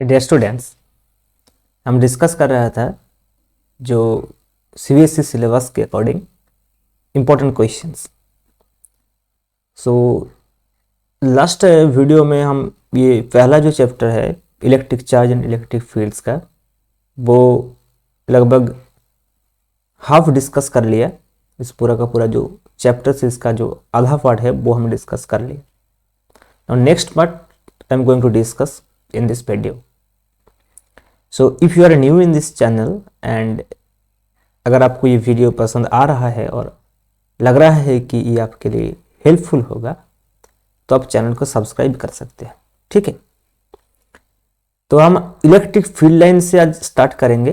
Dear students, हम discuss कर रहा था जो सीबीएसई सिलेबस के according important questions. So last video में हम ये पहला जो चैप्टर है electric charge and electric fields का, वो लगभग हाफ डिस्कस कर लिया। इस पूरा का पूरा जो चैप्टर से इसका जो आधा पार्ट है वो हम डिस्कस कर लिया। Now next part I am going to discuss in this video. So if you are new in this channel and अगर आपको ये वीडियो पसंद आ रहा है और लग रहा है कि ये आपके लिए हेल्पफुल होगा, तो आप चैनल को सब्सक्राइब कर सकते हैं। ठीक है, तो हम इलेक्ट्रिक फील्ड लाइन से आज स्टार्ट करेंगे।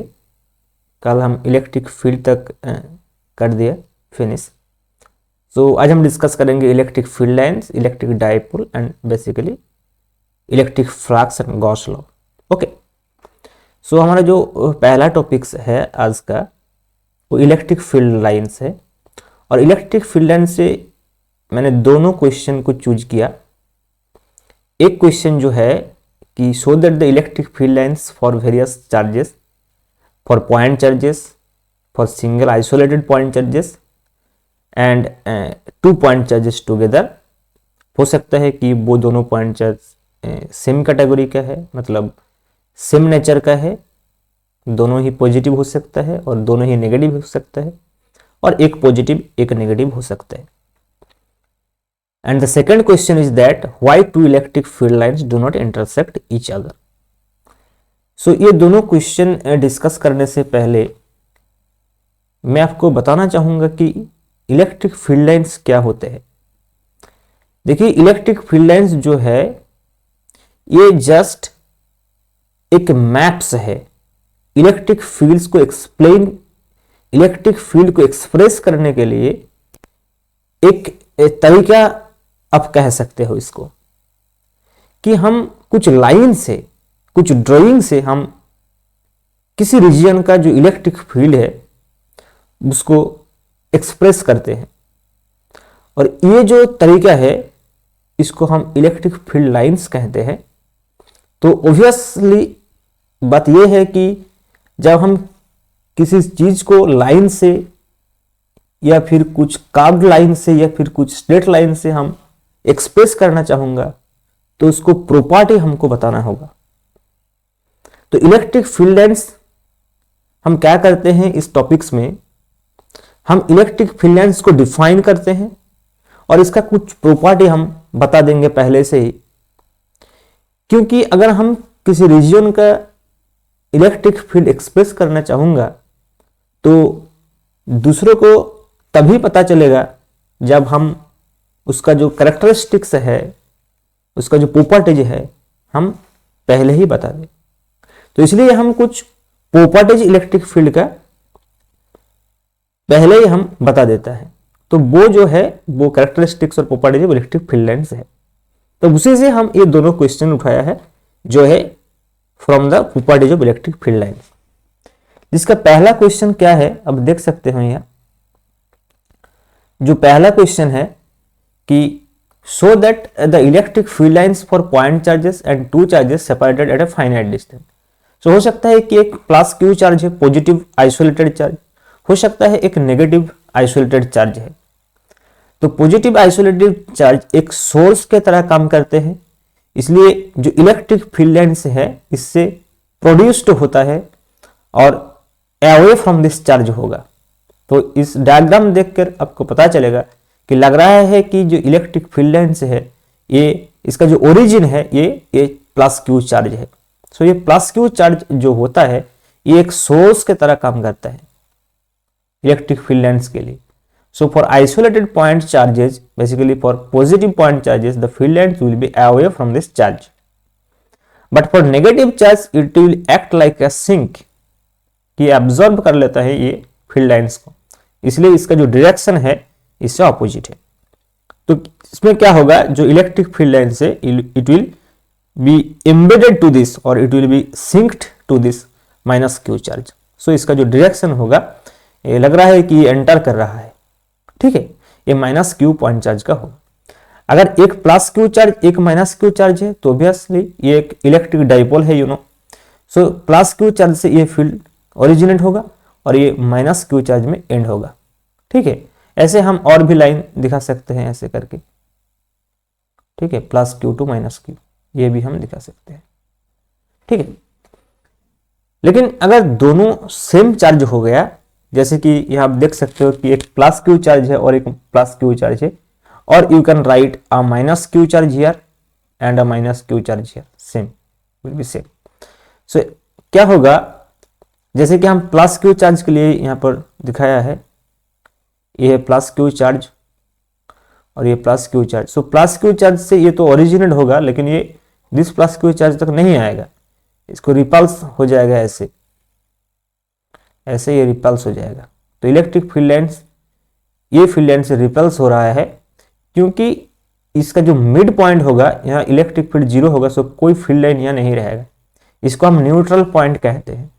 कल हम इलेक्ट्रिक फील्ड तक कर दिया फिनिश। सो आज हम डिस्कस करेंगे electric field lines, electric dipole and basically electric flux and Gauss law. Okay, so हमारा जो पहला टॉपिक्स है आज का वो इलेक्ट्रिक फील्ड लाइन्स है। और इलेक्ट्रिक फील्ड लाइन से मैंने दोनों क्वेश्चन को चूज किया। एक क्वेश्चन जो है कि show that the electric field lines for various charges, for point charges, for single isolated point charges and 2 point charges together. हो सकता है कि वो दोनों पॉइंट चार्ज सेम कैटेगरी का है, मतलब सेम नेचर का है, दोनों ही पॉजिटिव हो सकता है और दोनों ही नेगेटिव हो सकता है, और एक पॉजिटिव एक नेगेटिव हो सकता है। And the second question is that why two electric field lines do not intersect each other. So ये दोनों क्वेश्चन डिस्कस करने से पहले मैं आपको बताना चाहूंगा कि इलेक्ट्रिक फील्ड लाइन्स क्या होते हैं। देखिए, इलेक्ट्रिक फील्ड लाइन्स जो है ये जस्ट एक मैप्स है। इलेक्ट्रिक फील्ड्स को एक्सप्लेन, इलेक्ट्रिक फील्ड को एक्सप्रेस करने के लिए एक तरीका आप कह सकते हो इसको, कि हम कुछ लाइन से, कुछ ड्राइंग से हम किसी रीजन का जो इलेक्ट्रिक फील्ड है उसको एक्सप्रेस करते हैं। और ये जो तरीका है इसको हम इलेक्ट्रिक फील्ड लाइन्स कहते हैं। तो ऑब्वियसली बात यह है कि जब हम किसी चीज को लाइन से या फिर कुछ कार्व्ड लाइन से या फिर कुछ स्ट्रेट लाइन से हम एक्सप्रेस करना चाहूंगा तो उसको प्रॉपर्टी हमको बताना होगा। तो इलेक्ट्रिक फील्ड लाइन्स हम क्या करते हैं इस टॉपिक्स में, हम इलेक्ट्रिक फील्ड लाइन्स को डिफाइन करते हैं और इसका कुछ प्रॉपर्टी हम बता देंगे पहले से ही। क्योंकि अगर हम किसी रीजन का इलेक्ट्रिक फील्ड एक्सप्रेस करना चाहूंगा तो दूसरों को तभी पता चलेगा जब हम उसका जो कैरेक्टरिस्टिक्स है, उसका जो प्रॉपर्टीज है, हम पहले ही बता दें। तो इसलिए हम कुछ प्रॉपर्टीज इलेक्ट्रिक फील्ड का पहले ही हम बता देता है। तो वो जो है वो कैरेक्टरिस्टिक्स और प्रॉपर्टीज इलेक्ट्रिक फील्ड लाइन्स है। तो उसी से हम ये दोनों क्वेश्चन उठाया है जो है from the properties of electric field lines. जिसका पहला क्वेश्चन क्या है, अब देख सकते हो यहाँ जो पहला क्वेश्चन है कि show that the electric field lines for point charges and 2 charges separated at a finite distance. So हो सकता है कि एक प्लस क्यू चार्ज है, पॉजिटिव आइसोलेटेड चार्ज, हो सकता है एक नेगेटिव आइसोलेटेड चार्ज है। तो पॉजिटिव आइसोलेटेड चार्ज एक सोर्स के तरह काम करते हैं, इसलिए जो इलेक्ट्रिक फील्ड लाइन्स है इससे प्रोड्यूस्ड होता है और अवे फ्रॉम दिस चार्ज होगा। तो इस डायग्राम देखकर आपको पता चलेगा कि लग रहा है कि जो इलेक्ट्रिक फील्ड लाइन्स है ये, इसका जो ओरिजिन है ये प्लस क्यू चार्ज है। सो ये प्लस क्यू चार्ज जो होता है ये एक सोर्स के तरह काम करता है इलेक्ट्रिक फील्ड लाइन्स के लिए। So for isolated point charges, basically for positive point charges, the field lines will be away from this charge. But for negative charge, it will act like a sink, कि absorb कर लेता है ये field lines को, इसलिए इसका जो direction है इससे ऑपोजिट है। तो इसमें क्या होगा, जो इलेक्ट्रिक फील्ड लाइन से it will be embedded to this और it will be synced to this minus q charge. So इसका जो डायरेक्शन होगा ये लग रहा है कि ये एंटर कर रहा है, ठीक है, ये माइनस क्यू पॉइंट चार्ज का होगा। अगर एक प्लस क्यू चार्ज एक माइनस क्यू चार्ज है तो ऑब्वियसली ये एक इलेक्ट्रिक डाइपोल है, सो प्लस क्यू चार्ज से ये फील्ड ओरिजिनेट होगा और ये माइनस क्यू चार्ज में एंड होगा। ठीक है, ऐसे हम और भी लाइन दिखा सकते हैं ऐसे करके। ठीक है, plus Q two minus Q, ये भी हम दिखा सकते हैं। ठीक है, लेकिन अगर दोनों सेम चार्ज हो गया, जैसे कि यहाँ आप देख सकते हो कि एक प्लस क्यू चार्ज है और एक प्लस क्यू चार्ज है, और you can write a minus q charge here and a minus q charge here, same will be same. So क्या होगा, जैसे कि हम प्लस क्यू चार्ज के लिए यहाँ पर दिखाया है, ये है प्लस क्यू चार्ज और ये plus q charge. So plus q charge से ये तो ओरिजिनेट होगा, लेकिन ये दिस प्लस क्यू चार्ज तक नहीं आएगा, इसको रिपल्स हो जाएगा, ऐसे ऐसे ये रिपल्स हो जाएगा। तो इलेक्ट्रिक फील्ड लाइन्स, ये फील्ड लाइन से रिपल्स हो रहा है क्योंकि इसका जो मिड पॉइंट होगा यहाँ इलेक्ट्रिक फील्ड जीरो होगा, सो कोई फील्ड लाइन यहाँ नहीं रहेगा, इसको हम न्यूट्रल पॉइंट कहते हैं।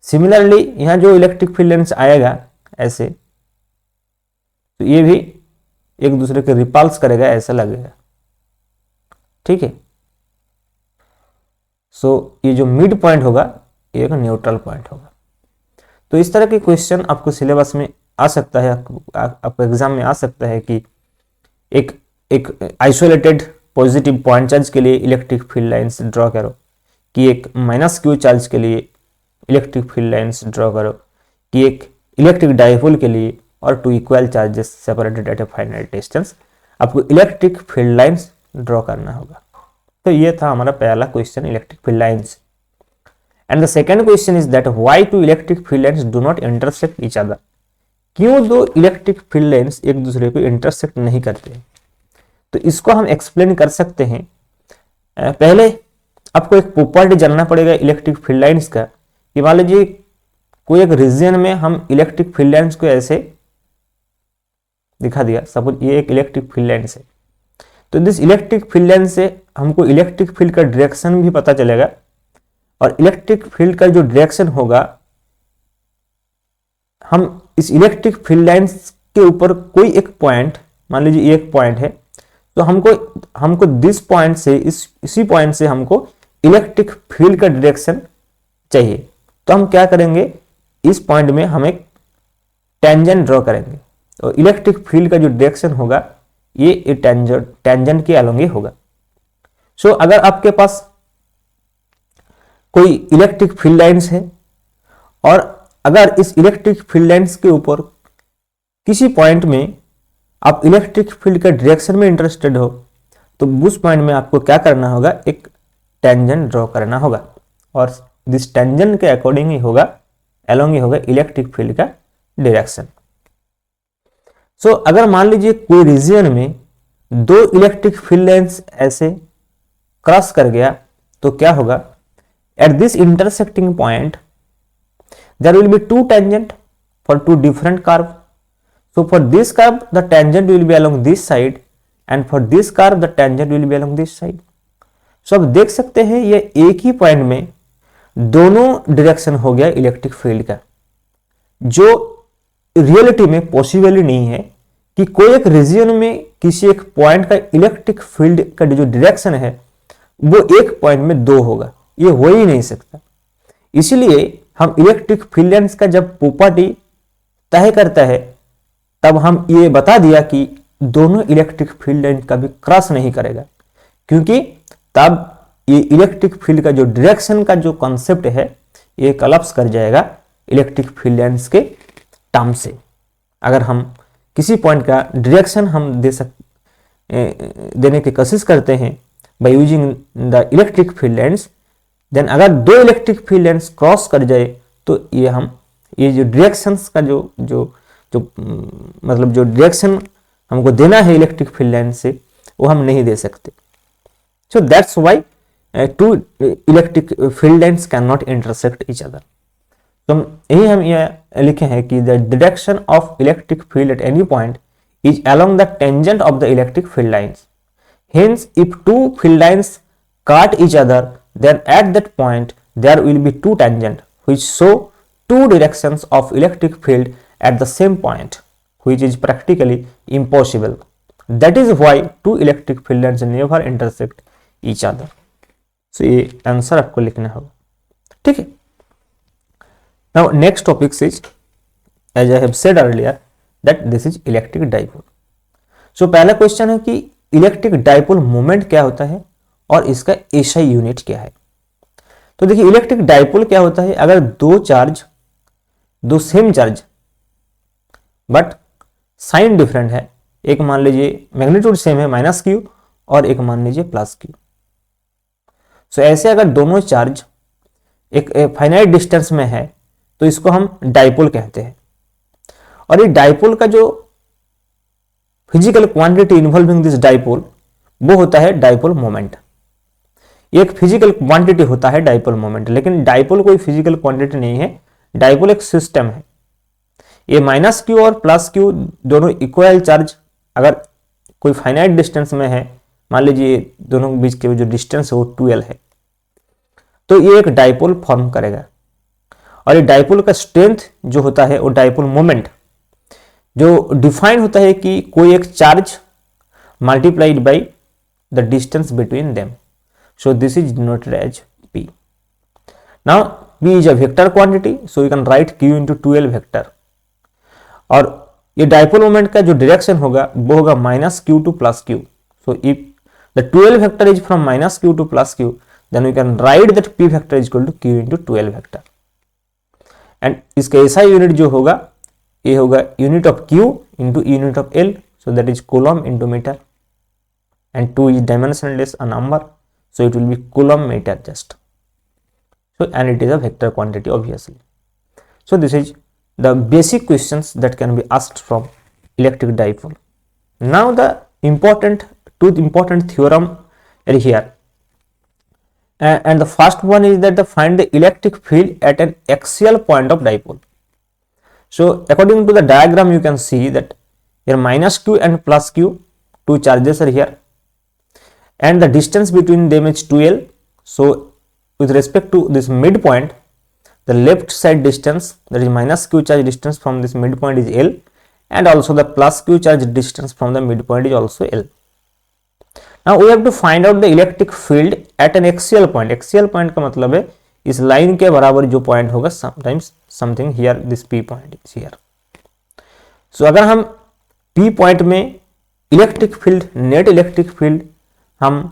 सिमिलरली यहाँ जो इलेक्ट्रिक फील्ड लाइन्स आएगा ऐसे, तो ये भी एक दूसरे के रिपल्स करेगा, ऐसा लगेगा। ठीक है, सो ये जो मिड पॉइंट होगा ये एक न्यूट्रल पॉइंट होगा। तो इस तरह के क्वेश्चन आपको सिलेबस में आ सकता है, आपको एग्जाम में आ सकता है कि एक आइसोलेटेड पॉजिटिव पॉइंट चार्ज के लिए इलेक्ट्रिक फील्ड लाइंस ड्रॉ करो, कि एक माइनस क्यू चार्ज के लिए इलेक्ट्रिक फील्ड लाइंस ड्रॉ करो, कि एक इलेक्ट्रिक डाइपोल के लिए, और two equal charges separated at a finite distance, आपको इलेक्ट्रिक फील्ड लाइंस ड्रॉ करना होगा। तो ये था हमारा पहला question, electric field lines. And the second question is that why two electric field lines do not intersect each other, क्यों दो इलेक्ट्रिक फील्ड लाइंस एक दूसरे को इंटरसेक्ट नहीं करते। तो इसको हम एक्सप्लेन कर सकते हैं। पहले आपको एक प्रॉपर्टी जानना पड़ेगा इलेक्ट्रिक फील्ड लाइंस का, कि मान लीजिए कोई एक रीजन में हम इलेक्ट्रिक फील्ड लाइंस को ऐसे दिखा दिया, सपोज ये एक इलेक्ट्रिक फील्ड लाइंस है, तो दिस इलेक्ट्रिक फील्ड लाइन से हमको इलेक्ट्रिक फील्ड का डायरेक्शन भी पता चलेगा, और इलेक्ट्रिक फील्ड का जो डायरेक्शन होगा, हम इस इलेक्ट्रिक फील्ड लाइंस के ऊपर कोई एक पॉइंट, मान लीजिए ये एक पॉइंट है, तो हमको दिस पॉइंट से इसी पॉइंट से हमको इलेक्ट्रिक फील्ड का डायरेक्शन चाहिए। तो हम क्या करेंगे, इस पॉइंट में हम एक टेंजेंट ड्रॉ करेंगे, और इलेक्ट्रिक फील्ड का जो डायरेक्शन होगा ये टेंजेंट के अलोंग होगा। सो अगर आपके पास कोई इलेक्ट्रिक फील्ड लाइंस है, और अगर इस इलेक्ट्रिक फील्ड लाइंस के ऊपर किसी पॉइंट में आप इलेक्ट्रिक फील्ड का डायरेक्शन में इंटरेस्टेड हो, तो उस पॉइंट में आपको क्या करना होगा, एक टेंजेंट ड्रॉ करना होगा, और दिस टेंजेंट के अकॉर्डिंग ही होगा, अलोंग ही होगा इलेक्ट्रिक फील्ड का डायरेक्शन। सो अगर मान लीजिए कोई रीजन में दो इलेक्ट्रिक फील्ड लाइंस ऐसे क्रॉस कर गया, तो क्या होगा, at this intersecting point there will be two tangent for two different curve. So for this curve the tangent will be along this side, and for this curve the tangent will be along this side. So अब देख सकते हैं ये एक ही point में दोनों direction हो गया इलेक्ट्रिक फील्ड का, जो रियलिटी में पॉसिबल ही नहीं है कि कोई एक रीजन में किसी एक पॉइंट का इलेक्ट्रिक फील्ड का जो डायरेक्शन है वो एक पॉइंट में दो होगा, ये हो ही नहीं सकता। इसलिए हम इलेक्ट्रिक फील्ड लाइंस का जब प्रॉपर्टी तय करता है, तब हम ये बता दिया कि दोनों इलेक्ट्रिक फील्ड लाइन कभी क्रॉस नहीं करेगा, क्योंकि तब ये इलेक्ट्रिक फील्ड का जो डायरेक्शन का जो कॉन्सेप्ट है ये कोलैप्स कर जाएगा इलेक्ट्रिक फील्ड लाइंस के टर्म से। अगर हम किसी पॉइंट का डायरेक्शन हम देने की कोशिश करते हैं by using the electric field lines, then अगर दो इलेक्ट्रिक फील्ड लाइंस क्रॉस कर जाए, तो ये जो डायरेक्शंस का जो मतलब जो डायरेक्शन हमको देना है इलेक्ट्रिक फील्ड लाइन से, वो हम नहीं दे सकते। So that's why two electric field lines can not intersect each other. तो हम ये लिखे हैं कि the direction of electric field at any point is along the tangent of the electric field lines. Hence if two field lines cut each other, then at that point there will be two tangent which show two directions of electric field at the same point, which is practically impossible. That is why two electric field lines never intersect each other. So ये answer आपको लिखना होगा। ठीक है। Now next topic is, as I have said earlier, that this is electric dipole. So पहला question है कि electric dipole moment क्या होता है और इसका एसआई यूनिट क्या है। तो देखिए इलेक्ट्रिक डाइपोल क्या होता है, अगर दो same charge but sign different है, एक मान लीजिए मैग्नीट्यूड सेम है -q और एक मान लीजिए +q। सो ऐसे अगर दोनों चार्ज एक फाइनाइट डिस्टेंस में है तो इसको हम डाइपोल कहते हैं। और ये डाइपोल का जो physical quantity involving this dipole वो होता है डाइपोल मोमेंट। एक फिजिकल क्वांटिटी होता है डाइपोल मोमेंट, लेकिन डाइपोल कोई फिजिकल क्वांटिटी नहीं है, डाइपोल एक सिस्टम है। ये -q और +q दोनों इक्वल चार्ज अगर कोई फाइनाइट डिस्टेंस में है, मान लीजिए दोनों के बीच के जो डिस्टेंस है वो 12 है, तो ये एक डाइपोल फॉर्म करेगा। और ये डाइपोल का स्ट्रेंथ जो होता है वो डाइपोल मोमेंट जो डिफाइन होता है कि कोई एक charge multiplied by the distance between them. So this is denoted as p। Now p is a vector quantity, so you can write q into 12 vector. और ये डाइपोल मोमेंट का जो डायरेक्शन होगा वो होगा -q to +q। So if the 12 vector is from -q to +q, then we can write that p vector is equal to q into 12 vector। and इसका ऐसा unit जो होगा ये होगा unit of q into unit of l, so that is coulomb into meter, and 2 is dimensionless a number, so it will be coulomb meter just। so and it is a vector quantity obviously। so this is the basic questions that can be asked from electric dipole। now the two important theorem are here, and the first one is that find the electric field at an axial point of dipole। so according to the diagram you can see that here -q and +q, two charges are here and the distance between them is 2l। so with respect to this midpoint, the left side distance, that is -q charge distance from this midpoint is l, and also the +q charge distance from the midpoint is also l। Now we have to find out the electric field at an axial point। axial point का मतलब है इस line के बराबर जो point होगा, sometimes something here this p point is here। so अगर हम p पॉइंट में electric field, net electric field हम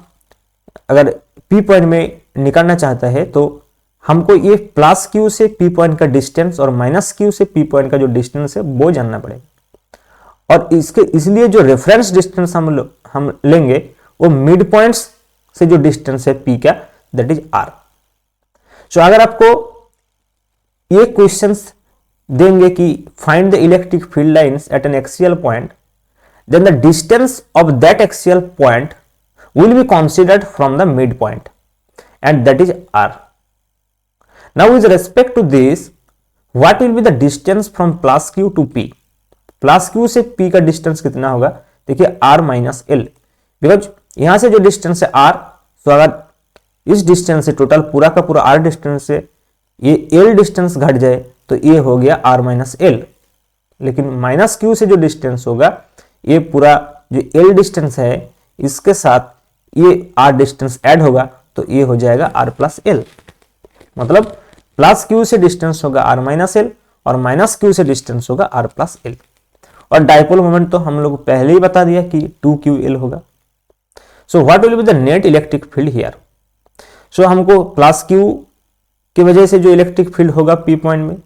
अगर p पॉइंट में निकालना चाहता है तो हमको ये +q से p पॉइंट का डिस्टेंस और -q से p पॉइंट का जो डिस्टेंस है वो जानना पड़ेगा। और इसलिए जो रेफरेंस डिस्टेंस हम लेंगे वो मिड पॉइंट्स से जो डिस्टेंस है p का, दैट इज r। सो अगर आपको ये क्वेश्चंस देंगे कि find the electric field lines at an axial point, then the distance of that axial point will be considered from the midpoint, and that is r। now with respect to this, what will be the distance from +q to p? +q से p का distance कितना होगा, देखिए r minus l, because यहां से जो distance है r, तो अगर इस डिस्टेंस से टोटल पूरा का पूरा r डिस्टेंस से ये l डिस्टेंस घट जाए तो ये हो गया r minus l, लेकिन -q से जो डिस्टेंस होगा ये पूरा जो l डिस्टेंस है इसके साथ ये r डिस्टेंस ऐड होगा तो ये हो जाएगा r plus l। मतलब +q से डिस्टेंस होगा r minus l और -q से डिस्टेंस होगा r plus l। और डाइपोल मोमेंट तो हम लोग पहले ही बता दिया कि 2ql होगा। So what will be the net electric field here? So हमको +q की वजह से जो इलेक्ट्रिक फील्ड होगा p पॉइंट में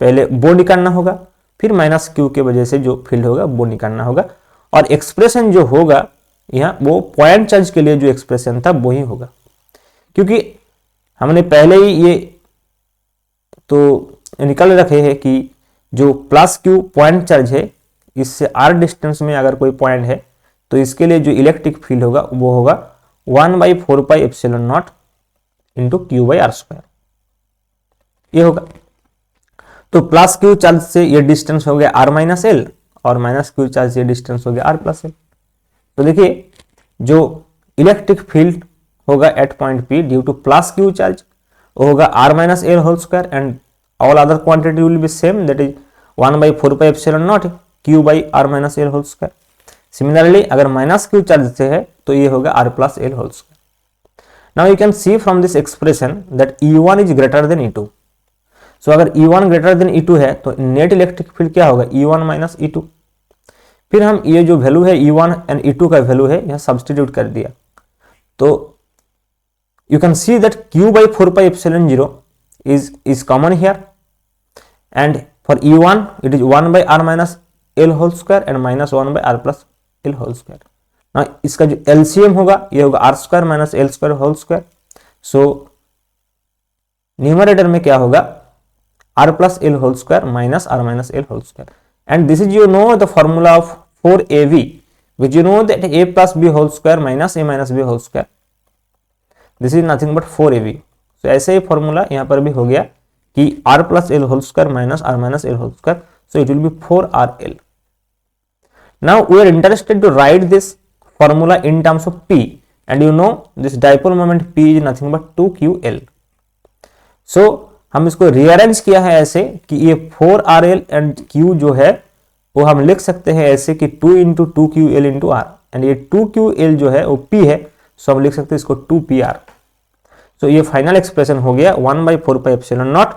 पहले वो निकालना होगा, फिर -q की वजह से जो फील्ड होगा वो निकालना होगा। और एक्सप्रेशन जो होगा यहाँ वो पॉइंट चार्ज के लिए जो एक्सप्रेशन था वो ही होगा, क्योंकि हमने पहले ही ये तो निकल रखे हैं कि जो +q पॉइंट चार्ज है इससे r डिस्टेंस में अगर कोई पॉइंट है तो इसके लिए जो इलेक्ट्रिक फील्ड होगा वो होगा 1/4πε0 इंटू q/r², ये होगा। तो +q चार्ज से ये डिस्टेंस हो गया r minus l और -q चार्ज से डिस्टेंस हो गया r plus l। तो देखिए जो इलेक्ट्रिक फील्ड होगा at point p due to +q charge वो होगा r minus l whole square and all other quantity will be same, that is 1/4πε0 q/r minus l whole square. Similarly अगर -q charge से है तो ये होगा r plus l whole square. Now you can see from this expression that E1 is greater than E2. So अगर E1 greater than E2 है तो net electric field क्या होगा, E1 माइनस E2। फिर हम ये जो वैल्यू है E1 एंड E2 का वैल्यू है यहाँ सब्सटीट्यूट कर दिया, तो you can see that q by 4 pi epsilon 0 is common here, and for E1 it is 1 by r minus l whole square and minus 1 by r plus l whole square. Now इसका जो LCM होगा ये होगा r square minus l square whole square. So numerator में क्या होगा, r plus l whole square minus r minus l whole square, and this is, you know, the formula of 4ab, which you know that a plus b whole square minus a minus b whole square. This is nothing but 4ab. तो ऐसे ही formula यहाँ पर भी हो गया कि r plus L whole square minus r minus L whole square, so it will be 4rl. Now we are interested to write this formula in terms of p, and you know this dipole moment p is nothing but 2ql. So हम इसको rearrange किया है ऐसे कि ये 4rl and q जो है वो हम लिख सकते हैं ऐसे कि 2 into 2ql into r, and ये 2ql जो है वो p है, सो हम लिख सकते हैं इसको 2pr. तो ये फाइनल एक्सप्रेशन हो गया 1 by 4 pi epsilon naught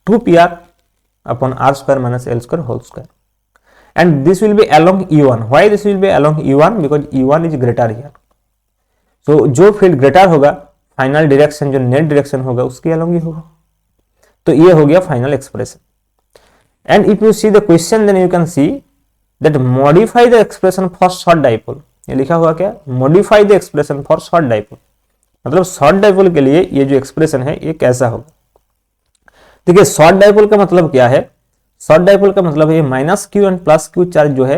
2pr upon r square minus l square whole square, and this will be along E1. Why this will be along E1? Because E1 is greater here. So जो field greater होगा final direction जो net direction होगा उसके along ही होगा. तो ये हो गया final expression. And if you see the question then you can see that modify the expression for short dipole. ये लिखा हुआ क्या, modify the expression for short dipole. मतलब शॉर्ट डाइपोल के लिए ये जो एक्सप्रेशन है ये कैसा होगा. देखिए शॉर्ट डाइपोल का मतलब क्या है, शॉर्ट डाइपोल का मतलब है minus Q and plus q charge जो है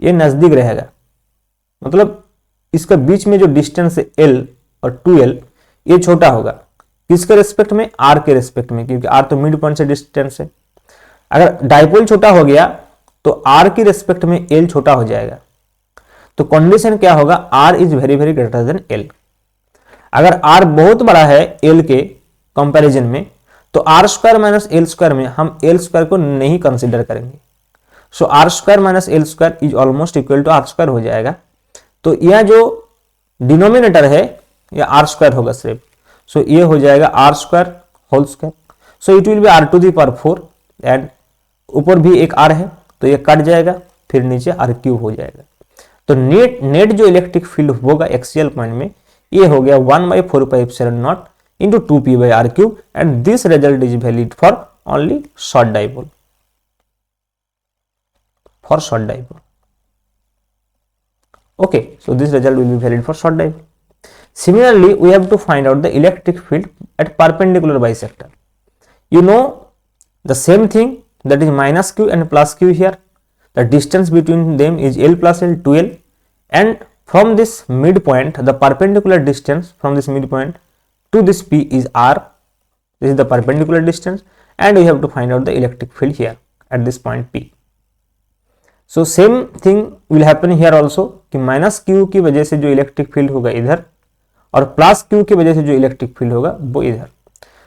ये नजदीक रहेगा. मतलब इसका बीच में जो डिस्टेंस है L और 2L ये छोटा होगा. किसके रेस्पेक्ट में, R के रेस्पेक्ट में, क्योंकि R तो मिड पॉइंट से डिस्टेंस है. अगर डाइपोल छोटा हो गया तो R की रेस्पेक्ट में L छोटा हो जाएगा. तो कंडीशन क्या होगा, R is very very greater than L. अगर R बहुत बड़ा है L के कंपैरिजन में तो R square minus L square में हम L स्क्वायर को नहीं कंसीडर करेंगे. So R square minus L square is almost equal to R square हो जाएगा. तो यह जो डिनोमिनेटर है यह R स्क्वायर होगा सिर्फ. सो ये हो जाएगा R square whole square. So it will be R to the power 4, and ऊपर भी एक R है तो ये कट जाएगा, फिर नीचे R क्यूब हो जाएगा. तो नेट जो इलेक्ट्रिक फील्ड होगा एक्सियल पॉइंट में ये हो गया 1 by 4 pi epsilon naught into 2p by r cube, and this result is valid for only short dipole. For short dipole. Okay, so this result will be valid for short dipole. Similarly, we have to find out the electric field at perpendicular bisector. You know the same thing, that is minus q and plus q here. The distance between them is L plus L 2L, and from this midpoint the perpendicular distance from this midpoint to this P is R. This is the perpendicular distance, and we have to find out the electric field here at this point P. So same thing will happen here also कि minus Q की वजह से जो electric field होगा इधर और plus Q की वजह से जो इलेक्ट्रिक फील्ड होगा वो इधर.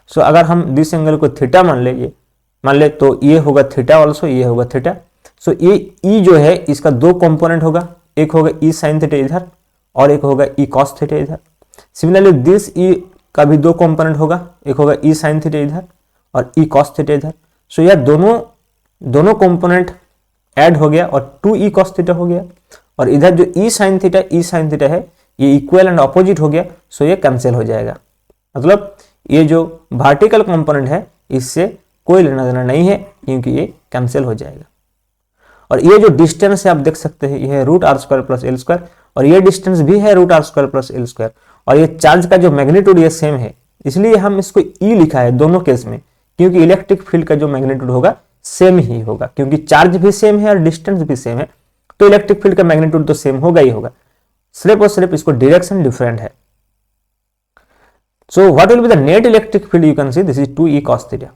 सो अगर हम दिस एंगल को थीटा मान ले तो ये होगा थीटा ऑल्सो, ये होगा थीटा. सो ये E जो है इसका दो कंपोनेंट होगा, एक होगा E साइन थीटा इधर और एक होगा E कॉस थीटा इधर. सिमिलरली दिस E का भी दो कंपोनेंट होगा, एक होगा E साइन थीटा इधर और E कॉस थीटा इधर. सो यह दोनों कंपोनेंट ऐड हो गया और 2E कॉस थीटा हो गया, और इधर जो E साइन थीटा है ये इक्वल एंड ऑपोजिट हो गया. सो ये कैंसिल हो जाएगा. मतलब ये जो वर्टिकल कंपोनेंट है इससे कोई लेना देना नहीं है क्योंकि ये कैंसिल हो जाएगा. और ये जो डिस्टेंस है आप देख सकते हैं ये है root are square plus L square, और ये डिस्टेंस भी है root are square plus L square, और ये चार्ज का जो मैग्नीट्यूड ये सेम है, इसलिए हम इसको ई लिखा है दोनों केस में, क्योंकि इलेक्ट्रिक फील्ड का जो मैग्नीट्यूड होगा सेम ही होगा, क्योंकि चार्ज भी सेम है और डिस्टेंस भी सेम है, तो इलेक्ट्रिक फील्ड का मैग्नीट्यूड तो सेम होगा ही होगा, सिर्फ और सिर्फ इसको डायरेक्शन डिफरेंट है. So what will be the net electric field? You can see this is 2E cos theta,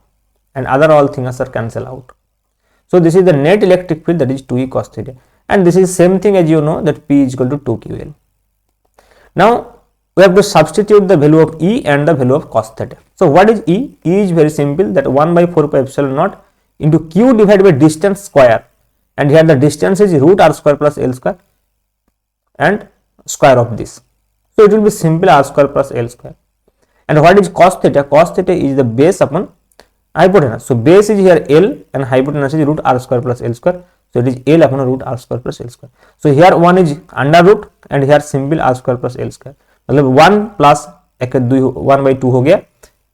and other all things are cancel out. So this is the net electric field, that is 2E cos theta, and this is same thing as you know that P is equal to 2QL. Now we have to substitute the value of E and the value of cos theta. So what is E? E is very simple, that 1 by 4 pi epsilon naught into Q divided by distance square, and here the distance is root R square plus L square and square of this. So it will be simple R square plus L square. And what is cos theta? Cos theta is the base upon hypotenuse. So base is here L and hypotenuse is root r square plus L square. So it is L upon root r square plus L square. So here one is under root and here simple r square plus L square. मतलब 1 plus 1/2 हो गया,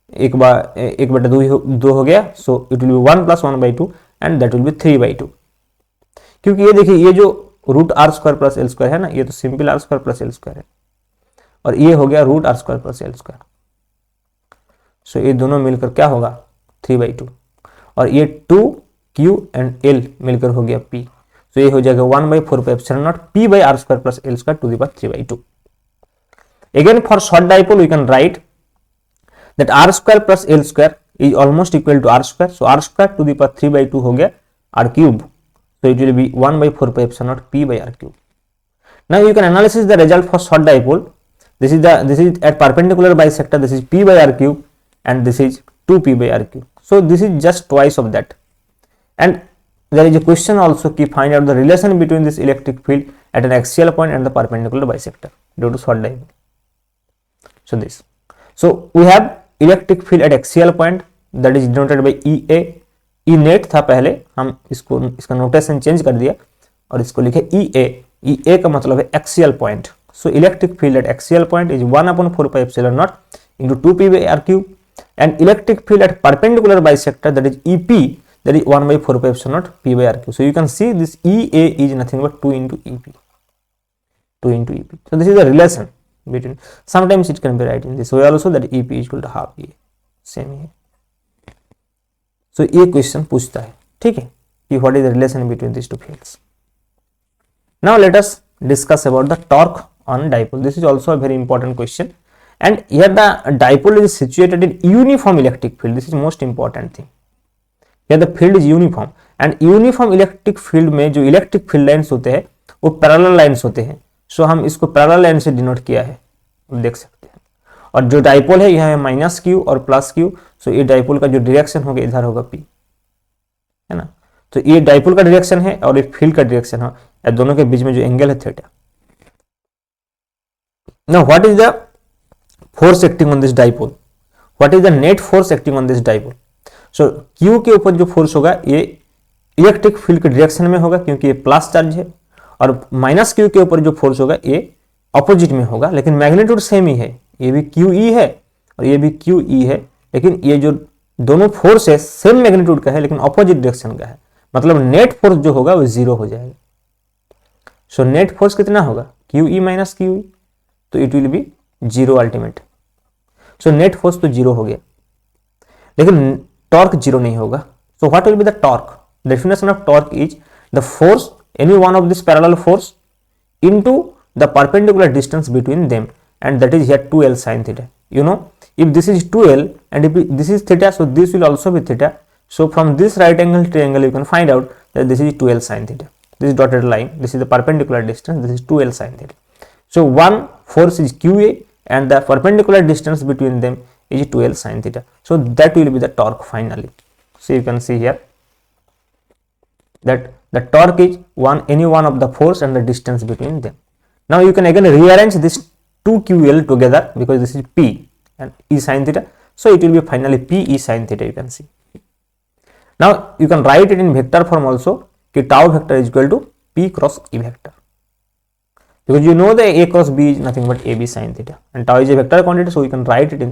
1/2 हो गया. So it will be 1 plus 1/2 and that will be 3/2. क्योंकि ये देखिए ये जो root are square plus L square है ना, ये तो simple r square plus L square है और ये हो गया root are square plus L square. So ये दोनों मिलकर क्या होगा 3/2 और ये 2q एंड l मिलकर हो गया p. सो ये हो जाएगा 1/4 pi epsilon naught p by R square plus L square to the power 3/2. Again for short dipole we can write that r square plus l square is almost equal to r square. So r square to the power 3/2 हो गया r cube. So it will be 1/4 pi epsilon naught p by r cube. Now you can analysis the result for short dipole. This is at perpendicular bisector. This is p by r cube and this is 2p by r cube. So this is just twice of that. And there is a question also to find out the relation between this electric field at an axial point and the perpendicular bisector due to short dipole. So this. So we have electric field at axial point that is denoted by EA. E net था पहले, हम इसका notation change कर दिया और इसको लिखे EA. EA का मतलब है axial point. So electric field eight axial point is 1/4 pi epsilon not into 2p by r cube, and electric field at perpendicular bisector that is EP that is 1/4 pi epsilon naught p by r cube. So you can see this EA is nothing but 2 into EP. 2 into EP. So this is the relation between. Sometimes it can be written in this way also that EP is equal to half EA. Same here. So ये question पूछता है, ठीक है, कि what is the relation between these two fields. Now let us discuss about the torque on dipole. This is also a very important question. And here the dipole is situated in uniform electric field. This is most important thing. Here the field is uniform and uniform electric field में जो electric field lines होते हैं वो parallel lines होते हैं. So हम इसको parallel line से denote किया है, देख सकते हैं. और जो डाइपोल है यह है माइनस क्यू और प्लस क्यू. सो ये डाइपोल का जो डायरेक्शन होगा इधर होगा पी, है ना. तो ये डाइपोल का डायरेक्शन है और ये फील्ड का डायरेक्शन है, या दोनों के बीच में जो एंगल है theta. Now what is the force acting on this dipole? What is the net force acting on this dipole? So Q के ऊपर जो फोर्स होगा ये इलेक्ट्रिक फील्ड के डायरेक्शन में होगा क्योंकि ये प्लस चार्ज है, और माइनस क्यू के ऊपर जो फोर्स होगा ये ऑपोजिट में होगा, लेकिन मैग्नीट्यूड सेम ही है. ये भी क्यू ई है और ये भी क्यू ई है, लेकिन ये जो दोनों फोर्स है सेम मैग्नीट्यूड का है लेकिन ऑपोजिट डायरेक्शन का है. मतलब नेट फोर्स जो होगा वो जीरो हो जाएगा. सो नेट फोर्स कितना होगा? Q e minus q e, तो it will be zero ultimate. So net force तो जीरो हो गया, लेकिन टॉर्क जीरो नहीं होगा. So what will be the torque? Definition of torque is the force any one of this parallel force into the perpendicular distance between them, and that is here 2l sin theta. You know, if this is 2l and if this is theta, so this will also be theta. So from this right angle triangle you can find out that this is 2l sin theta. This is dotted line, this is the perpendicular distance, this is 2l sin theta. So one force is qa and the perpendicular distance between them is 2l sin theta. So that will be the torque finally. So you can see here that the torque is any one of the force and the distance between them. Now you can again rearrange this 2ql together because this is p and e sin theta, so it will be finally p e sin theta. You can see. Now you can write it in vector form also, कि tau vector is equal to p cross e vector, because you know the a cross b is nothing but ab sin theta and tau is a vector quantity, so you can write it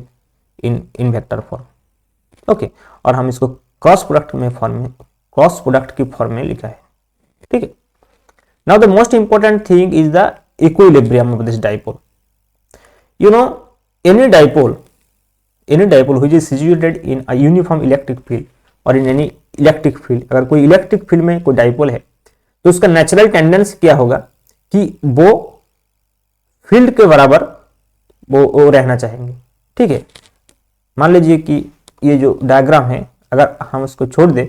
in vector form. Okay, और हम इसको cross product की form में लिखा है, ठीक है. Now the most important thing is the equilibrium of this dipole. You know, any dipole which is situated in a uniform electric field or in any electric field, अगर कोई electric field में कोई dipole है तो उसका natural tendency क्या होगा कि वो फील्ड के बराबर वो रहना चाहेंगे, ठीक है. मान लीजिए कि ये जो डायग्राम है अगर हम इसको छोड़ दें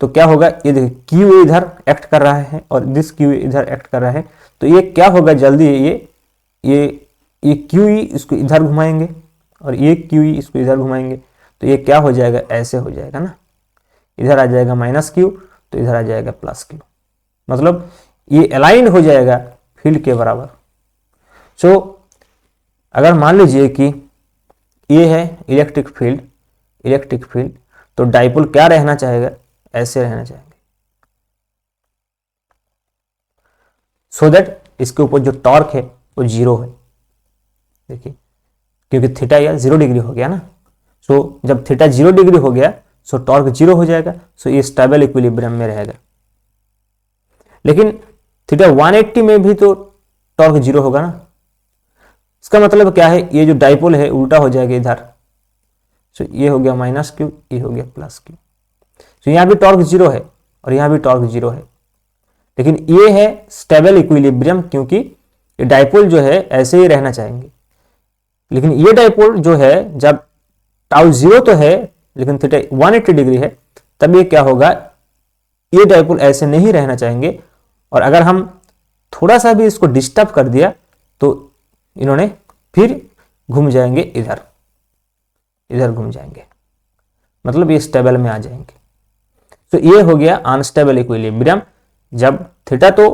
तो क्या होगा, ये देखिए क्यू इधर एक्ट कर रहा है और दिस क्यू इधर एक्ट कर रहा है, तो ये क्या होगा जल्दी, ये क्यू ई इसको इधर घुमाएंगे और ये क्यू ई इसको इधर घुमाएंगे, तो ये क्या हो जाएगा, ऐसे हो जाएगा ना. इधर आ जाएगा माइनस क्यू तो इधर आ जाएगा प्लस क्यू, मतलब ये अलाइंड हो जाएगा फील्ड के बराबर. सो अगर मान लीजिए कि ये है इलेक्ट्रिक फील्ड, तो डाइपोल क्या रहना चाहेगा, ऐसे रहना चाहेंगे, सो दैट इसके ऊपर जो टॉर्क है वो जीरो है। देखिए क्योंकि थीटा या 0 डिग्री हो गया ना, सो जब थीटा 0 डिग्री हो गया सो टॉर्क 0 हो जाएगा, सो ये स्टेबल इक्विलिब्रियम में रहेगा। लेकिन थीटा 180 में भी तो टॉर्क 0 होगा ना, इसका मतलब क्या है, ये जो डाइपोल है उल्टा हो जाएगा इधर, सो ये हो गया माइनस क्यू, ये हो गया प्लस क्यू। सो यहाँ भी टॉर्क 0 है और यहाँ भी टॉर्क 0 है, लेकिन ये है स्टेबल इक्विलिब्रियम, क्योंकि ये डाइपोल जो है ऐसे ही रहना चाहेंगे। लेकिन ये डाइपोल जो है जब टाउ 0 तो है लेकिन थीटा 180 डिग्री है, तब ये क्या होगा, ये डाइपोल ऐसे नहीं रहना चाहेंगे, और अगर हम थोड़ा सा भी इसको डिस्टर्ब कर दिया तो इन्होंने फिर घूम जाएंगे इधर घूम जाएंगे, मतलब ये स्टेबल में आ जाएंगे। तो ये हो गया अनस्टेबल इक्विलिब्रियम, जब थीटा तो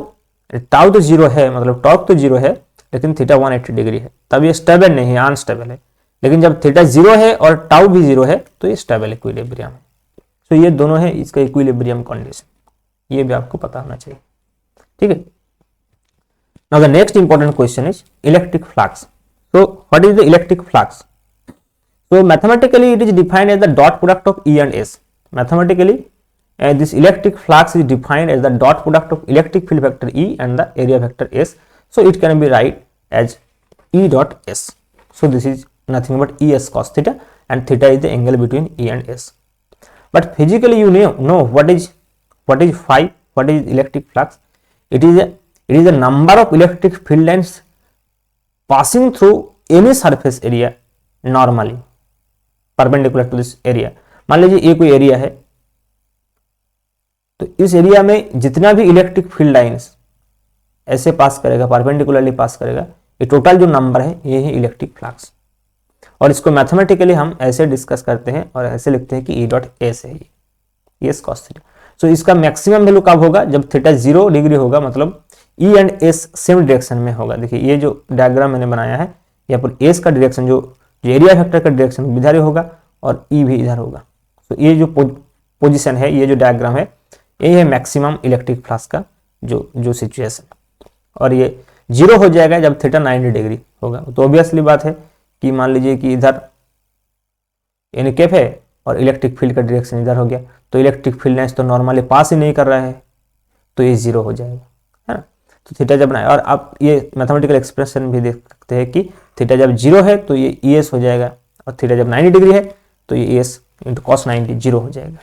टाउ तो 0 है, मतलब टॉर्क तो 0 है, लेकिन थीटा 180 डिग्री है, तब ये स्टेबल नहीं है, अनस्टेबल है। लेकिन जब थीटा 0 है और टाउ भी 0 है तो ये स्टेबल इक्विलिब्रियम है। तो ये दोनों है इसका इक्विलिब्रियम कंडीशन, ये भी आपको पता होना चाहिए, ठीक है। Now the next important question is electric flux. So what is the electric flux? So mathematically it is defined as the dot product of E and S. Mathematically this electric flux is defined as the dot product of electric field vector E and the area vector S. So it can be write as E dot S. So this is nothing but ES cos theta, and theta is the angle between E and S. But physically you know what is phi, what is electric flux? It is the number of electric field lines passing through any surface area normally perpendicular to this area. मान लीजिए ये कोई area है, तो इस area में जितना भी इलेक्ट्रिक फील्ड लाइंस ऐसे पास करेगा, परपेंडिकुलरली पास करेगा, ये टोटल जो नंबर है ये है इलेक्ट्रिक फ्लक्स। और इसको मैथमेटिकली हम ऐसे डिस्कस करते हैं और ऐसे लिखते हैं कि E डॉट एस है ये कॉस थीटा। सो इसका मैक्सिमम वैल्यू कब होगा, जब थीटा 0 डिग्री होगा, मतलब E and S same direction में होगा। देखिए ये जो डायग्राम मैंने बनाया है, यहाँ पर एस का डायरेक्शन जो एरिया वेक्टर का डायरेक्शन इधर ही होगा और ई भी इधर होगा। तो ये जो पोजीशन है, ये जो डायग्राम है, ये है मैक्सिमम इलेक्ट्रिक फ्लक्स का जो सिचुएशन, और ये 0 हो जाएगा जब थीटा 90 डिग्री होगा। तो ऑब्वियसली बात है कि मान लीजिए कि इधर एन कैप है और इलेक्ट्रिक फील्ड का डायरेक्शन इधर हो गया, तो इलेक्ट्रिक फील्ड लाइंस तो नॉर्मली पास ही नहीं कर रहा है, तो ये 0 हो जाएगा, है ना। तो थीटा जब बनाए, और आप ये मैथमेटिकल एक्सप्रेशन भी देख सकते हैं कि थीटा जब 0 है तो ये ES हो जाएगा, और थीटा जब 90 डिग्री है तो ये ES इंटू कॉस 90 0 हो जाएगा।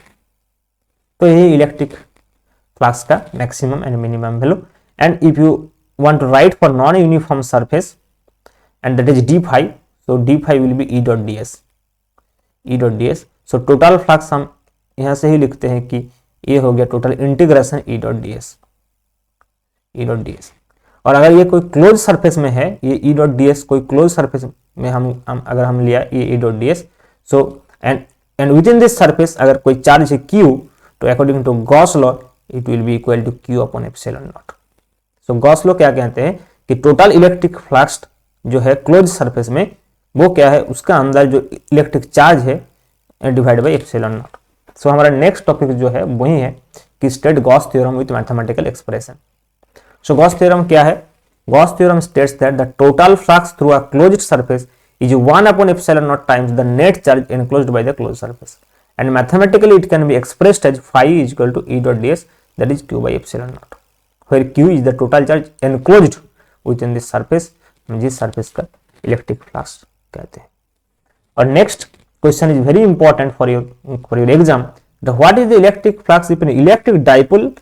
तो यही इलेक्ट्रिक फ्लक्स का maximum and minimum value. And if you want to write for non uniform surface and that is d phi, so d phi will be E dot ds। So total flux हम यहाँ से ही लिखते हैं कि ये हो गया total integration E dot ds। और अगर ये कोई क्लोज सरफेस में है, ये E डॉट ds कोई क्लोज सरफेस में अगर हम लिया ये E dot ds, so and within this surface अगर कोई चार्ज है Q, तो according to Gauss law it will be equal to Q upon epsilon naught. So Gauss law क्या कहते हैं कि टोटल इलेक्ट्रिक फ्लक्स जो है क्लोज सरफेस में, वो क्या है, उसका अंदर जो इलेक्ट्रिक चार्ज है डिवाइड बाई एप्सिलॉन नॉट। सो हमारा नेक्स्ट टॉपिक जो है वही है कि state Gauss theorem with mathematical expression. So Gauss theorem क्या है? Gauss theorem states that the total flux through a closed surface is 1 upon epsilon naught times the net charge enclosed by the closed surface, and mathematically it can be expressed as phi is equal to E dot ds, that is Q by epsilon naught, where Q is the total charge enclosed within this surface, जिस surface का electric flux कहते हैं। और next question is very important for your exam, the what is the electric flux if an electric dipole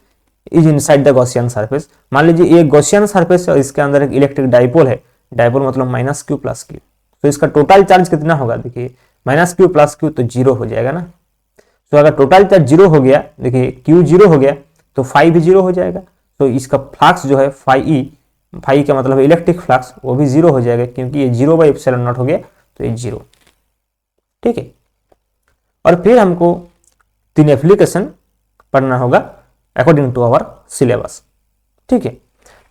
is inside the Gaussian surface. मान लीजिए ये Gaussian surface है, इसके अंदर एक इलेक्ट्रिक डाइपोल है, डाइपोल मतलब माइनस क्यू प्लस क्यू, तो इसका टोटल चार्ज कितना होगा, देखिए माइनस क्यू प्लस क्यू तो 0 हो जाएगा ना। तो अगर टोटल चार्ज 0 हो गया, देखिए क्यू 0 हो गया तो फाई भी 0 हो जाएगा। तो इसका फ्लक्स जो है फाई का मतलब इलेक्ट्रिक फ्लक्स, वो भी 0 हो जाएगा, क्योंकि ये 0 बाई एप्सिलॉन नॉट हो गया तो ये 0, ठीक है। और फिर हमको 3 एप्लीकेशन पढ़ना होगा अकॉर्डिंग टू आवर सिलेबस, ठीक है।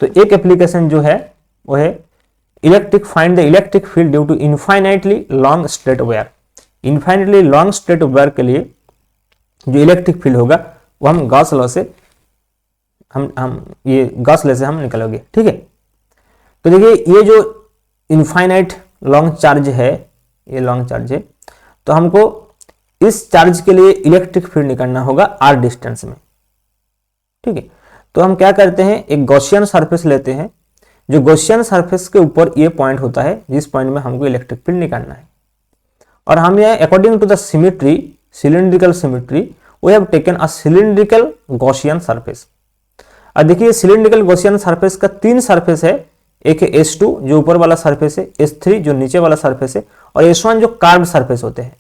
तो एक एप्लीकेशन जो है वो है electric find the electric field due to infinitely long straight wire. Infinitely long straight wire के लिए जो इलेक्ट्रिक फील्ड होगा वो हम गॉस लॉ से गॉस लॉ से हम निकालोगे। ठीक है, तो देखिए ये जो इनफाइनाइट लॉन्ग चार्ज है, ये लॉन्ग चार्ज है, तो हमको इस चार्ज के लिए इलेक्ट्रिक फील्ड निकालना होगा r डिस्टेंस में। ठीक है, तो हम क्या करते हैं, एक गॉसियन सरफेस लेते हैं, जो गॉसियन सरफेस के ऊपर ये पॉइंट होता है जिस पॉइंट में हमको इलेक्ट्रिक फील्ड निकालना है, और हम ये according to the symmetry, cylindrical symmetry, we have taken a cylindrical Gaussian surface. अब देखिए सिलिंड्रिकल गॉसियन सरफेस का 3 सरफेस है, एक है S2 जो ऊपर वाला सरफेस है, S3 जो नीचे वाला सरफेस है, और S1 जो कार्व्ड सरफेस होते हैं।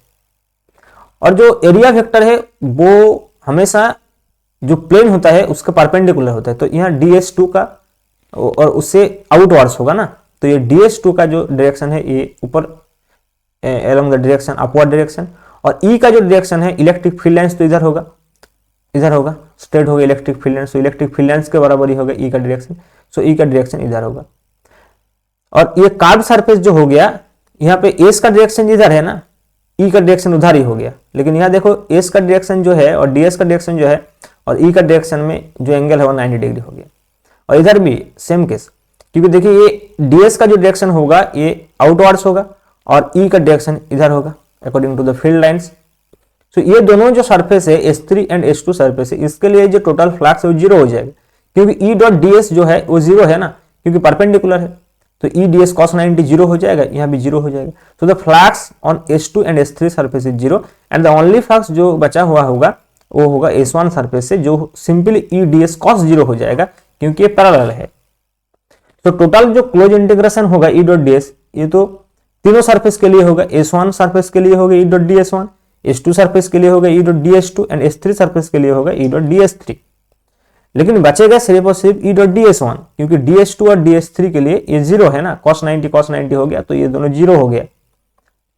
और जो एरिया वेक्टर है वो हमेशा जो प्लेन होता है उसका परपेंडिकुलर होता है, तो यहाँ DS2 का और उससे आउटवर्ड्स होगा ना, तो ये DS2 का जो डायरेक्शन है ये ऊपर along the direction upward direction, और E का जो डायरेक्शन है इलेक्ट्रिक फील्ड लाइंस तो इधर होगा, इधर होगा, स्ट्रेट होगा इलेक्ट्रिक फील्ड लाइंस, तो इलेक्ट्रिक फील्ड लाइंस के बराबर ही होगा E का डायरेक्शन, सो E का डायरेक्शन इधर होगा। और ये कार्व सरफेस जो हो गया, यहाँ पे S का डायरेक्शन इधर है ना, E का डायरेक्शन उधर ही हो गया, लेकिन यहाँ देखो S का डायरेक्शन जो है और DS का डायरेक्शन जो है और E का डायरेक्शन में जो एंगल है वो 90 डिग्री हो गया। और इधर भी सेम केस, क्योंकि देखिए ये DS का जो डायरेक्शन होगा ये आउटवर्ड्स होगा और E का डायरेक्शन इधर होगा according to the field lines. तो ये दोनों जो सरफेस है S3 एंड S2 सरफेस है, इसके लिए जो टोटल फ्लक्स है वो 0 हो जाएगा, क्योंकि E डॉट DS जो है वो 0 है ना, क्योंकि परपेंडिकुलर है, तो E ds cos 90 0 हो जाएगा, यहाँ भी 0 हो जाएगा। तो the flux on S2 and S3 surface is 0 and the only flux जो बचा हुआ होगा वो होगा S1 सरफेस से, जो सिंपली E ds cos 0 हो जाएगा क्योंकि ये पैरेलल है। तो टोटल जो क्लोज इंटीग्रेशन होगा E डॉट ds, ये तो तीनों सरफेस के लिए होगा, S1 सरफेस के लिए होगा E dot ds1, S2 surface के लिए होगा E dot ds2 and S3 surface के लिए होगा E डॉट ds3। लेकिन बचेगा सिर्फ और सिर्फ E डॉट ds1, क्योंकि ds2 और ds3 के लिए ये 0 है ना, cos 90 हो गया, तो ये दोनों 0 हो गया,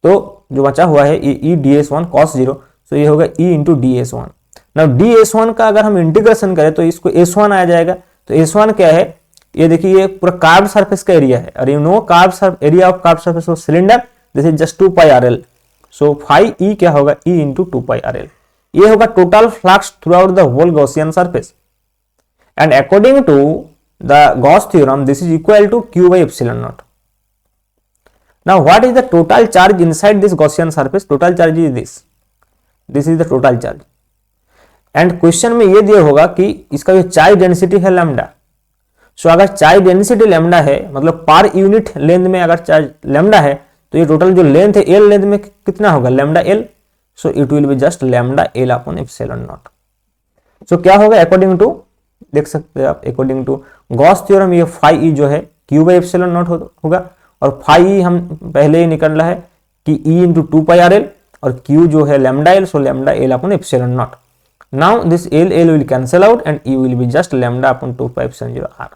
तो जो बचा हुआ है ये E ds1 cos 0, तो ये होगा E into ds1। Now ds1 का अगर हम इंटीग्रेशन करें तो इसको S1 आ जाएगा, तो S1 क्या है, ये देखिए ये पूरा कार्व सरफेस का एरिया है, और you know curve area of curve surface of cylinder this is just 2 pi RL, so phi E क्या होगा, E इंटू 2 पाई RL। ये होगा total flux throughout the whole Gaussian surface, and according to the Gauss theorem this is equal to q by epsilon naught. Now what is the total charge inside this Gaussian surface? Total charge is this is the total charge, and question में ये दिया होगा कि इसका जो charge density है lambda, सो अगर charge density lambda है मतलब पर यूनिट लेंथ में अगर चार्ज लैम्डा है, तो ये टोटल जो लेंथ है L लेंथ में कितना होगा, lambda L, so it will be just lambda L upon epsilon naught. सो क्या होगा अकॉर्डिंग टू, देख सकते हैं आप अकॉर्डिंग टू गॉस थ्योरम, ये फाई ई जो है क्यू बाई एप्सिलॉन नॉट होगा, और फाई ई हम पहले ही निकल रहा है कि E इंटू 2 पाई RL, और क्यू जो है lambda L, so lambda L upon epsilon naught. Now this L will cancel out and E will be just lambda upon 2 pi epsilon 0 R,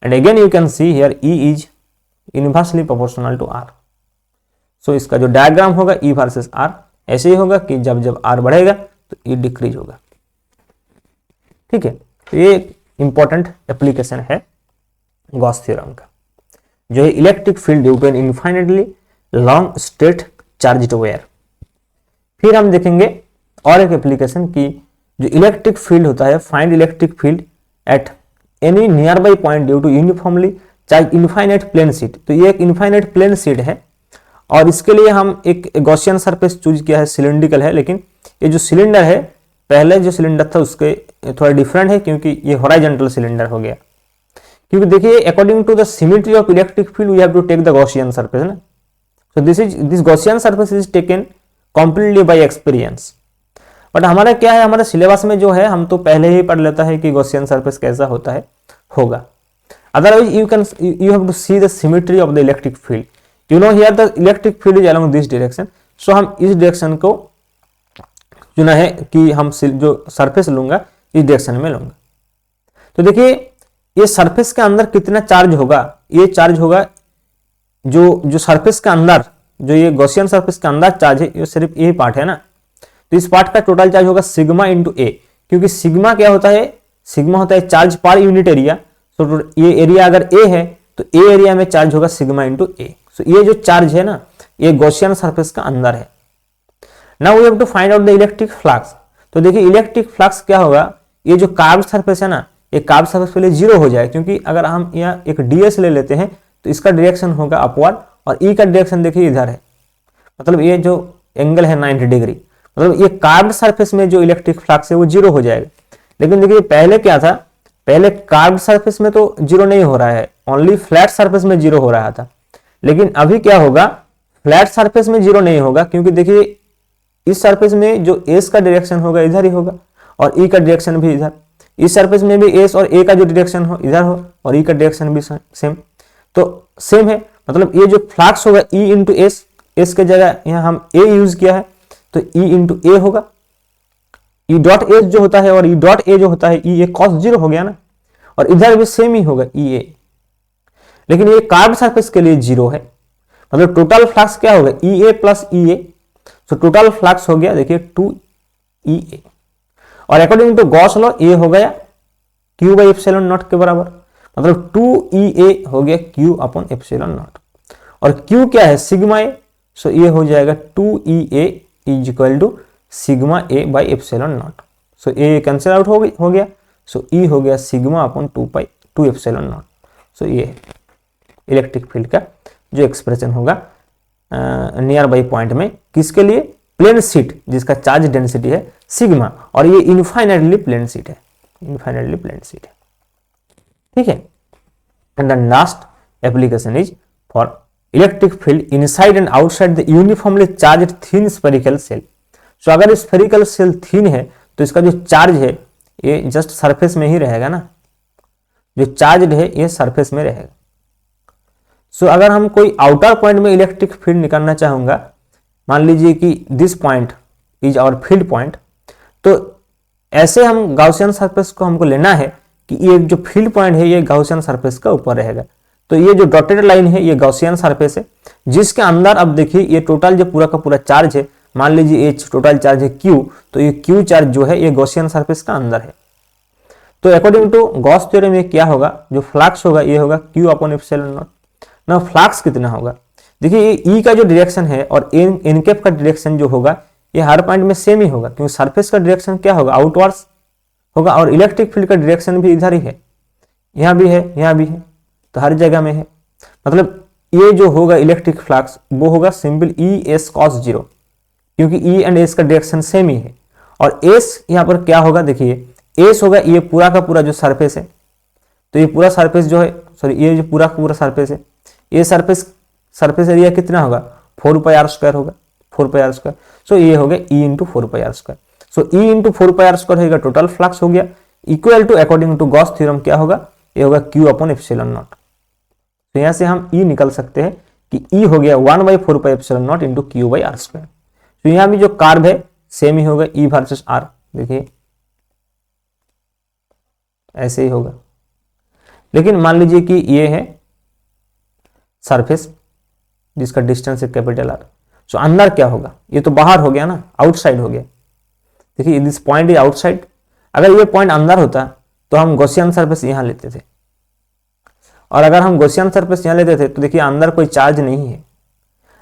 and again you can see here E is inversely proportional to R। So इसका जो diagram होगा E versus R ऐसे ही होगा कि जब जब R बढ़ेगा तो E डिक्रीज होगा। ठीक है, तो ये इंपॉर्टेंट एप्लीकेशन है गॉस थ्योरम का, जो है electric field due to an infinitely long straight charged wire. फिर हम देखेंगे और एक एप्लीकेशन की जो इलेक्ट्रिक फील्ड होता है, find electric field at any nearby point due to uniformly charge infinite plane sheet. तो ये एक इनफाइनाइट प्लेन शीट है, और इसके लिए हम एक गॉसियन सरफेस चूज किया है, सिलिंड्रिकल है, लेकिन ये जो सिलेंडर है पहले जो सिलेंडर था उसके थोड़ा डिफरेंट है, क्योंकि ये हॉरिजॉन्टल सिलेंडर हो गया, क्योंकि देखिए according to the symmetry of electric field we have to take the Gaussian surface ना, so this Gaussian surface is taken completely by experience. But हमारा क्या है, हमारे सिलेबस में जो है हम तो पहले ही पढ़ लेता है कि गॉसियन सरफेस कैसा होता है होगा, otherwise you have to see the symmetry of the electric field. You know here the electric field is along this direction, so हम इस डायरेक्शन को चुना है कि हम जो सरफेस लूंगा इस डायरेक्शन में लूंगा। तो देखिए ये सरफेस के अंदर कितना चार्ज होगा, ये चार्ज होगा जो सरफेस के अंदर, जो ये गॉसियन सरफेस के अंदर चार्ज है, ये सिर्फ यही पार्ट है ना, तो इस पार्ट का टोटल चार्ज होगा सिग्मा इंटू ए, क्योंकि सिग्मा क्या होता है, सिग्मा होता है चार्ज पर यूनिट एरिया। तो ये एरिया अगर ए है तो ए एरिया में चार्ज होगा सिग्मा इंटू ए। सो ये जो चार्ज है ना, ये गॉसियन सरफेस का अंदर है। Now we have to find out the electric flux. तो देखिए इलेक्ट्रिक फ्लक्स क्या होगा, ये जो कार्ब सरफेस है ना, ये कार्ब सरफेस पहले जीरो हो जाए, क्योंकि अगर हम यहाँ एक ds ले लेते हैं तो इसका डायरेक्शन होगा अपवर्ड और ई का डायरेक्शन देखिए इधर है, मतलब ये जो एंगल है 90 डिग्री, मतलब ये कार्ब सरफेस में जो इलेक्ट्रिक फ्लक्स है वो जीरो हो जाएगा। लेकिन देखिए पहले क्या था, पहले कार्ब सरफेस में तो जीरो नहीं हो रहा है, ओनली फ्लैट सरफेस में जीरो हो रहा था। लेकिन अभी क्या होगा, फ्लैट सरफेस में जीरो नहीं होगा, क्योंकि देखिए इस सरफेस में जो एस का डायरेक्शन होगा इधर ही होगा और ई का डायरेक्शन भी इधर, इस सरफेस में भी एस और ए का जो डायरेक्शन हो इधर हो और ई का डायरेक्शन भी सेम, तो सेम है। मतलब ये जो फ्लक्स होगा ई इंटू एस, एस के जगह यहाँ हम ए यूज किया है तो ई इंटू ए होगा, ई डॉट एस जो होता है और ई डॉट ए जो होता है, ई ए कॉस जीरो हो गया ना, और इधर भी सेम ही होगा ई ए। लेकिन ये कार्ब सरफेस के लिए जीरो है, मतलब टोटल फ्लक्स क्या होगा ई ए प्लस ई ए। सो टोटल फ्लक्स हो गया देखिए 2EA, और अकॉर्डिंग टू गॉस लॉ ये हो गया Q बाई एप्सिलॉन नॉट के बराबर, मतलब 2EA हो गया Q अपॉन एप्सिलॉन नॉट, और Q क्या है सिग्मा ए। सो ये हो जाएगा 2EA is equal to sigma A by epsilon naught. So A cancel out हो गया, सो ई हो गया sigma upon 2 epsilon naught. So ये इलेक्ट्रिक फील्ड का जो एक्सप्रेशन होगा नियर बाई पॉइंट में, किसके लिए, प्लेन शीट जिसका चार्ज डेंसिटी है सिग्मा, और ये इनफाइनाइटली प्लेन शीट है, इनफाइनाइटली प्लेन शीट है, ठीक है। And the last application is for electric field inside and outside the uniformly charge thin spherical shell. So अगर स्फेरिकल सेल थिन है तो इसका जो चार्ज है ये जस्ट सरफेस में ही रहेगा ना, जो चार्ज है ये सरफेस में रहेगा। सो अगर हम कोई आउटर पॉइंट में इलेक्ट्रिक फील्ड निकालना चाहूंगा, मान लीजिए कि this point is our field point, तो ऐसे हम गाउसियन सरफेस को हमको लेना है कि ये जो फील्ड पॉइंट है ये गाउसियन सरफेस का ऊपर रहेगा। तो ये जो डॉटेड लाइन है ये गाउसियन सरफेस है, जिसके अंदर अब देखिए ये टोटल जो पूरा का पूरा चार्ज है, मान लीजिए ये टोटल चार्ज है Q, तो ये Q चार्ज जो है ये गाउसियन सरफेस का अंदर है। तो अकॉर्डिंग टू गॉस थ्योरम में क्या होगा, जो फ्लक्स होगा ये होगा Q अपॉन एप्सिलॉन नॉट। ना फ्लक्स कितना होगा, देखिए ये ई का जो डायरेक्शन है और एन कैप का डायरेक्शन जो होगा ये हर पॉइंट में सेम ही होगा, क्योंकि सरफेस का डायरेक्शन क्या होगा आउटवर्ड्स होगा, और इलेक्ट्रिक फील्ड का डायरेक्शन भी इधर ही है, यहाँ भी है यहाँ भी है, तो हर जगह में है। मतलब ये जो होगा इलेक्ट्रिक फ्लक्स वो होगा simple E S cos zero, क्योंकि ई एंड एस का डायरेक्शन सेम ही है। और एस यहाँ पर क्या होगा, देखिए एस होगा ये पूरा का पूरा जो सरफेस है, तो ये पूरा सरफेस जो है, सॉरी ये जो पूरा का पूरा सरफेस है, ये सरफेस एरिया कितना होगा 4πr² होगा, 4πr²। सो ये हो गया E into 4πr²। So E into 4πr² होगा टोटल फ्लक्स हो गया, equal to according to Gauss theorem क्या होगा, ये होगा Q अपॉन एप्सिलॉन नॉट। तो यहाँ से हम E निकल सकते हैं कि E हो गया 1/4πε0 इंटू Q/r²। तो यहाँ भी जो कार्ब है सेम ही होगा E वर्सेस R, देखिए ऐसे ही होगा। लेकिन मान लीजिए कि ये है सरफेस जिसका डिस्टेंस है कैपिटल R, सो अंदर क्या होगा, ये तो बाहर हो गया ना, आउटसाइड हो गया। देखिए दिस पॉइंट इज आउटसाइड, अगर ये पॉइंट अंदर होता तो हम गॉसियन सरफेस यहाँ लेते थे, और अगर हम गॉसियन सरफेस यहाँ लेते थे तो देखिए अंदर कोई चार्ज नहीं है।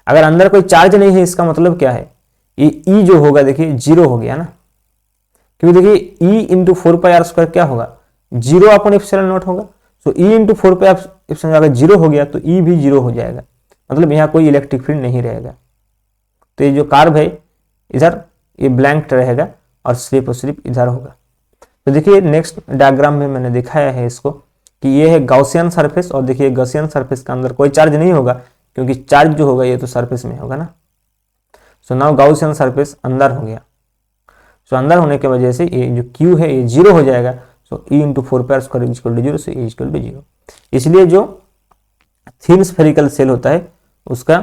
अगर अंदर कोई चार्ज नहीं है इसका मतलब क्या है, ये E जो होगा देखिए जीरो हो गया ना, क्योंकि देखिए E इंटू 4πr² क्या होगा 0/ε0 होगा। सो E इंटू 4πr² अगर जीरो हो गया तो E भी जीरो हो जाएगा, मतलब यहाँ कोई इलेक्ट्रिक फील्ड नहीं रहेगा। तो ये जो कार्ब है इधर ये ब्लैंक रहेगा और सिर्फ इधर होगा। तो देखिए नेक्स्ट डायग्राम में मैंने दिखाया है इसको कि ये है गाउसियन सरफेस, और देखिए गाउसियन सरफेस के अंदर कोई चार्ज नहीं होगा, क्योंकि चार्ज जो होगा ये तो सरफेस में होगा ना। सो नाउ गाउसियन सरफेस अंदर हो गया, सो अंदर होने की वजह से ये जो Q है ये जीरो हो जाएगा। So E into 4πr² equal to 0, so E equal to 0। इसलिए जो थिन स्फेरिकल सेल होता है उसका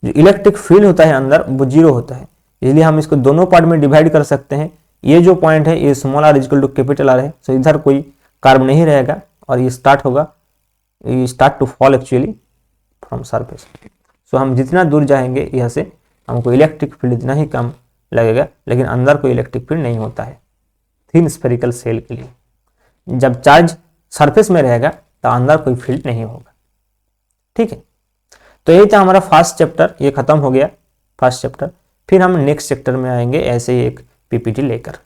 जो इलेक्ट्रिक फील्ड होता है अंदर वो जीरो होता है, इसलिए हम इसको दोनों पार्ट में डिवाइड कर सकते हैं। ये जो पॉइंट है ये small r equal to capital R है, सो इधर कोई कार्ब नहीं रहेगा और ये स्टार्ट होगा, ये start to fall actually from surface. So हम जितना दूर जाएंगे यहाँ से हमको इलेक्ट्रिक फील्ड इतना ही कम लगेगा, लेकिन अंदर कोई इलेक्ट्रिक फील्ड नहीं होता है थिन स्फेरिकल सेल के लिए। जब चार्ज सरफेस में रहेगा तो अंदर कोई फील्ड नहीं होगा। ठीक है, तो यही था हमारा फर्स्ट चैप्टर, ये खत्म हो गया फर्स्ट चैप्टर। फिर हम नेक्स्ट चैप्टर में आएंगे ऐसे ही एक पीपीटी लेकर।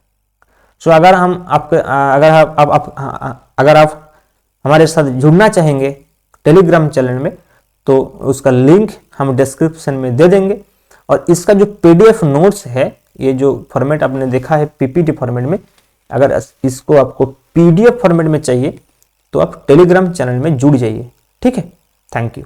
सो अगर हम आपके अगर आप हमारे साथ जुड़ना चाहेंगे टेलीग्राम चैनल में, तो उसका लिंक हम डिस्क्रिप्शन में दे देंगे। और इसका जो पीडीएफ नोट्स है, ये जो फॉर्मेट आपने देखा है पीपीटी फॉर्मेट में, अगर इसको आपको पीडीएफ फॉर्मेट में चाहिए तो आप टेलीग्राम चैनल में जुड़ जाइए। ठीक है, थैंक यू।